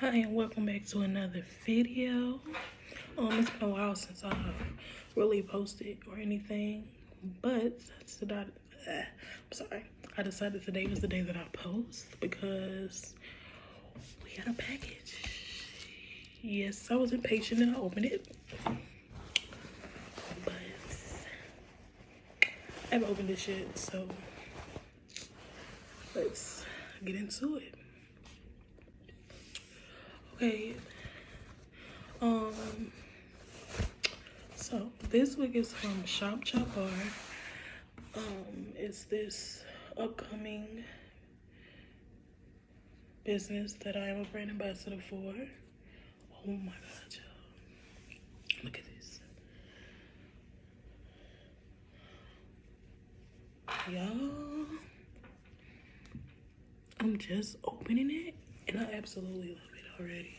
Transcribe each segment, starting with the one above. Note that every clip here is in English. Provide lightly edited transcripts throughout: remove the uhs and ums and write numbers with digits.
Hi and welcome back to another video. It's been a while since I've really posted or anything, but I decided today was the day that I post because we got a package. Yes, I was impatient and I opened it, but I haven't opened this yet, so let's get into it. Okay. So this wig is from ShopChopBar. It's this upcoming business that I am a brand ambassador for. Oh my god, y'all. Look at this. Y'all, I'm just opening it and I absolutely love it already.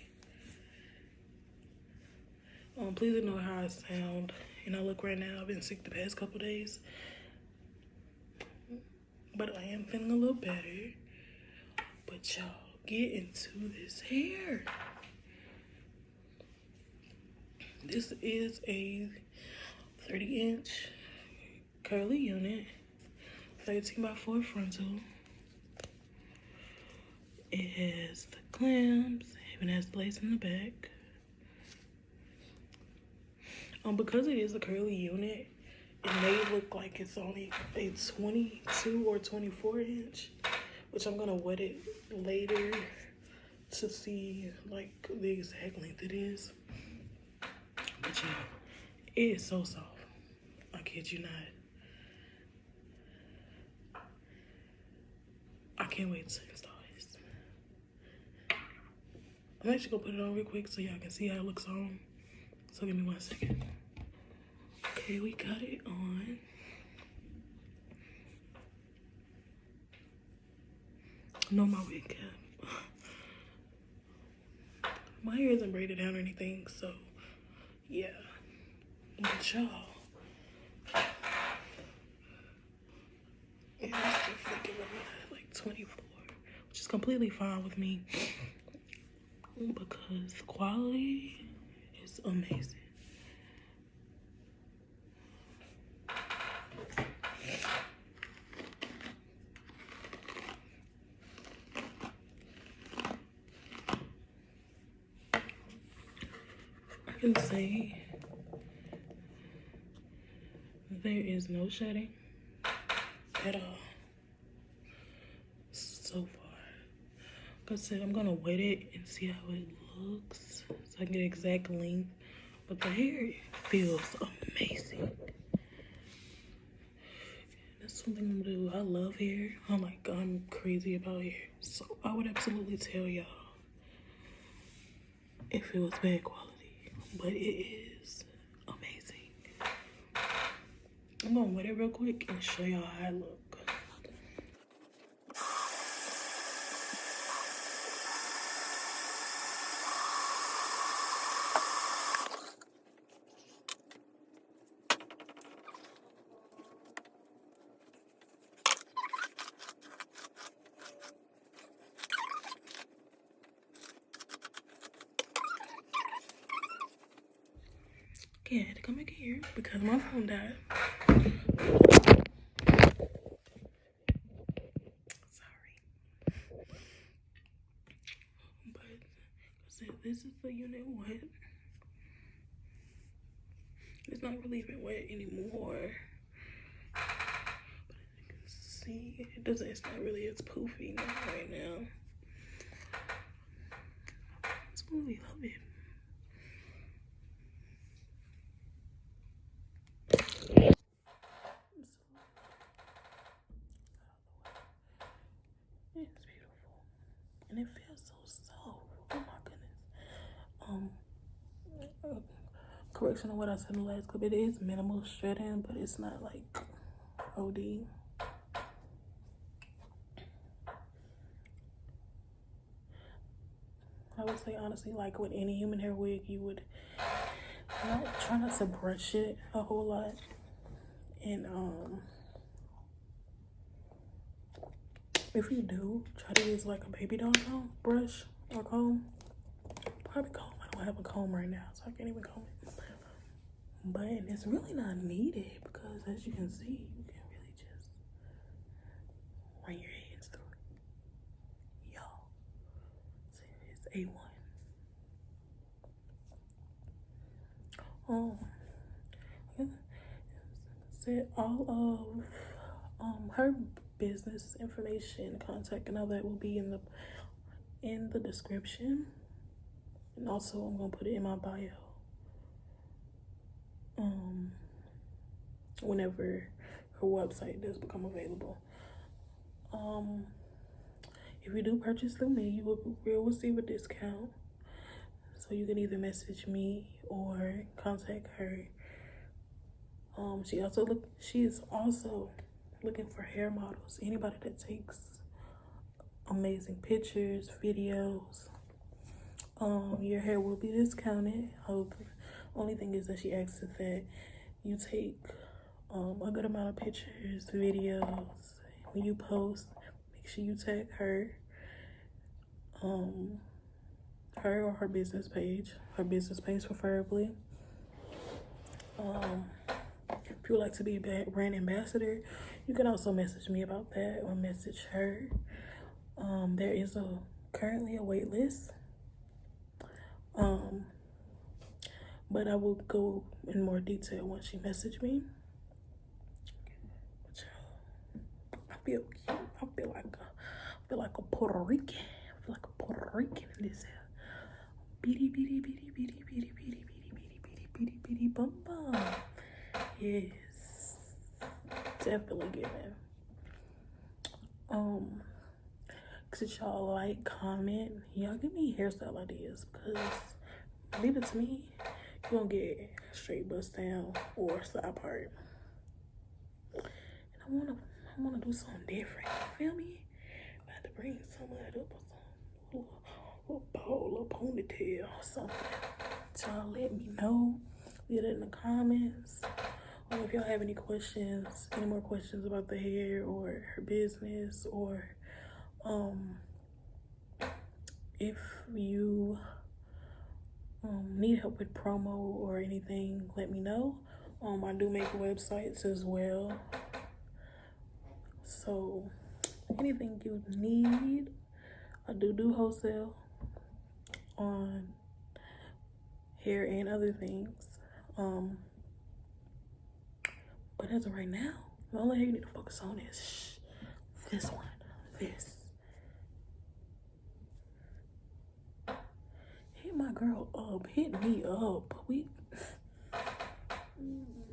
Please ignore how I sound and I look right now. I've been sick the past couple days, but I am feeling a little better. But y'all, get into this hair. This is a 30-inch curly unit, 13x4 frontal. It has the clamps, even has the lace in the back. Because it is a curly unit, it may look like it's only a 22 or 24 inch, which I'm gonna wet it later to see like the exact length it is. But yeah, it is so soft. I kid you not. I can't wait to install this. I'm actually gonna put it on real quick so y'all can see how it looks on. So give me 1 second. Okay, we got it on. No, my wig cap. My hair isn't braided down or anything, so yeah. But y'all, it's still flicking with my like 24, which is completely fine with me because the quality is amazing. I can say there is no shedding at all so far. Like I said, I'm gonna wet it and see how it looks so I can get exact length. But the hair feels amazing. That's something I'm gonna do. I love hair. I'm crazy about hair. So I would absolutely tell y'all if it was bad quality, but it is amazing. I'm gonna wet it real quick and show y'all how it look. Okay, I had to come back here because my phone died. Sorry. But like I said, this is the unit wet. It's not really even wet anymore. But as you can see, it's not really as poofy now right now. It's really love it. It's beautiful. And it feels so soft. Oh my goodness. Correction on what I said in the last clip. It is minimal shredding, but it's not like OD. I would say honestly, like with any human hair wig, you would try not to brush it a whole lot. And if you do, try to use like a baby doll comb brush or comb. probably comb. I don't have a comb right now, so I can't even comb it. But it's really not needed because, as you can see, you can really just run your hands through it. Y'all, it's A1. Said all of her business information, contact, and all that will be in the description, and also I'm gonna put it in my bio. Whenever her website does become available. If you do purchase through me, you will receive a discount. So you can either message me or contact her. She is also looking for hair models. Anybody that takes amazing pictures, videos. Your hair will be discounted. Only thing is that she asks that you take a good amount of pictures, videos. When you post, make sure you tag her. Her or her business page preferably. If you would like to be a brand ambassador, you can also message me about that or message her. There is currently a wait list. But I will go in more detail once she messaged me. I feel cute. I feel like a Puerto Rican. I feel like a Puerto Rican in this hair. Beady beady beady beady beady beady beady beady beady beady beady bum bum. Yes, definitely giving. Cause y'all like, comment, y'all give me hairstyle ideas, because leave it to me, you gonna get straight bust down or side part. And I wanna do something different. You feel me? I have to bring some of that up or something. Little bowl, little ponytail or something. Y'all let me know. Leave it in the comments. If y'all have any questions, any more questions about the hair or her business, or if you need help with promo or anything, let me know. I do make websites as well, so anything you need, I do wholesale on hair and other things. But as of right now, the only hair you need to focus on is this one. Hit my girl up. Hit me up.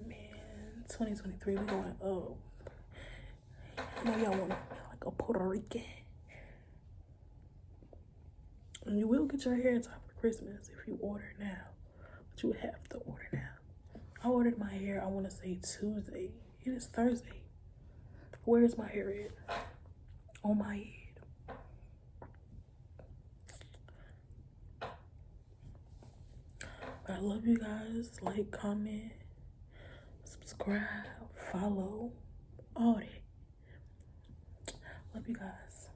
Man, 2023, we going up. I know y'all want like a Puerto Rican. And you will get your hair in time for Christmas if you order now. But you have to order now. I ordered my hair, I want to say Tuesday. It is Thursday. Where is my hair at? On my head. But I love you guys. Like, comment, subscribe, follow, all that. Love you guys.